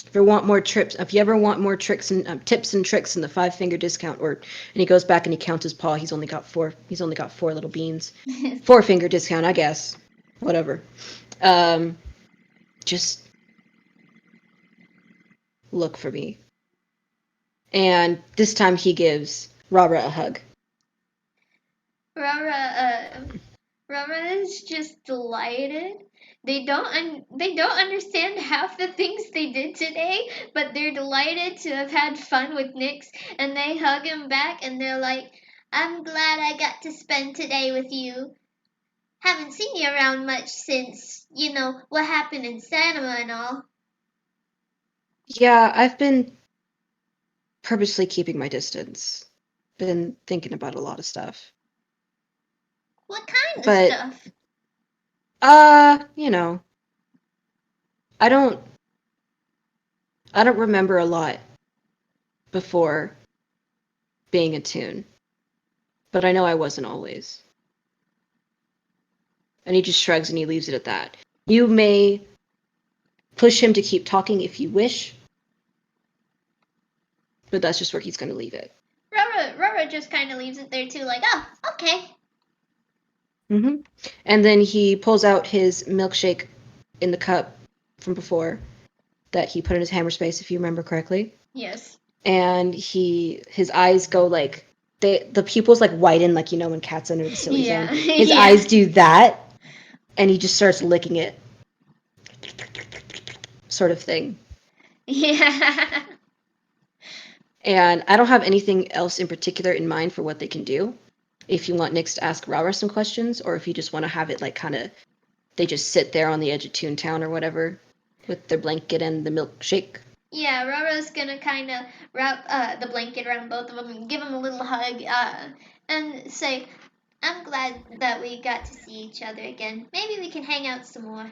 if you want more trips, if you ever want more tricks and tips and tricks in the 5-finger discount." Or, and he goes back and he counts his paw. He's only got 4. He's only got 4 little beans. 4-finger discount, I guess. Whatever. Um, just look for me. And this time he gives Rara a hug. Rara, Rara is just delighted. They don't understand half the things they did today, but they're delighted to have had fun with Nyx, and they hug him back and they're like, "I'm glad I got to spend today with you. Haven't seen you around much since, what happened in Sanima and all." Yeah, I've been purposely keeping my distance. Been thinking about a lot of stuff. What kind of But stuff? you know, I don't I don't remember a lot before being a tune. But I know I wasn't always. And he just shrugs and he leaves it at that. You may push him to keep talking if you wish, but that's just where he's going to leave it. Rara just kind of leaves it there too, like, oh, okay. Mm-hmm. And then he pulls out his milkshake in the cup from before that he put in his hammer space, if you remember correctly. Yes. And his eyes go like the pupils like widen, like when cats under the silly zone. Yeah, His yeah, eyes do that, and he just starts licking it, sort of thing. yeah. And I don't have anything else in particular in mind for what they can do. If you want Nyx to ask Rara some questions, or if you just want to have it like kind of they just sit there on the edge of Toontown or whatever with their blanket and the milkshake. Yeah, Roro's gonna kind of wrap the blanket around both of them and give them a little hug and say, I'm glad that we got to see each other again. Maybe we can hang out some more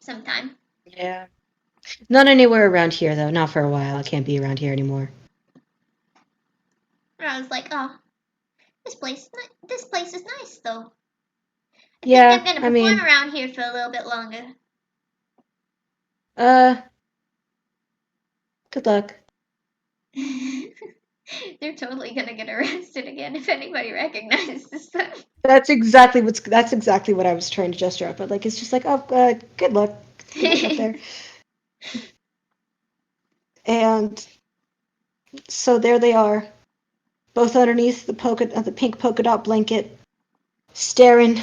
sometime. Yeah. Not anywhere around here though. Not for a while. I can't be around here anymore. Roro's like, oh, this place is nice though. I think I'm Yeah, gonna I perform mean, around here for a little bit longer. uh, good luck. They're totally gonna get arrested again if anybody recognizes them. That's exactly what I was trying to gesture at, but like it's just like, oh, good luck. Good luck up there. And so there they are, both underneath the pink polka dot blanket, staring.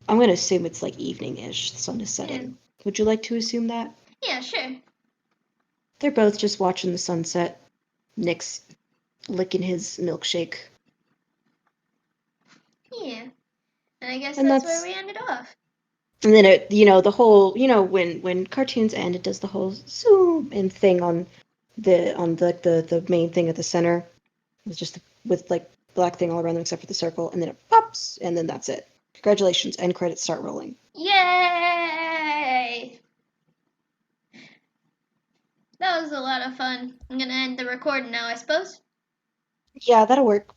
I'm gonna assume it's like evening-ish. The sun is Yeah, setting. Would you like to assume that? yeah, sure. They're both just watching the sunset. Nick's licking his milkshake. Yeah, and I guess And that's where that's we ended off. and then the whole, when cartoons end, it does the whole zoom and thing on the main thing at the center. It's just with like black thing all around them except for the circle, and then it pops, and then that's it. Congratulations, end credits start rolling. Yay! That was a lot of fun. I'm gonna end the recording now, I suppose. Yeah, that'll work.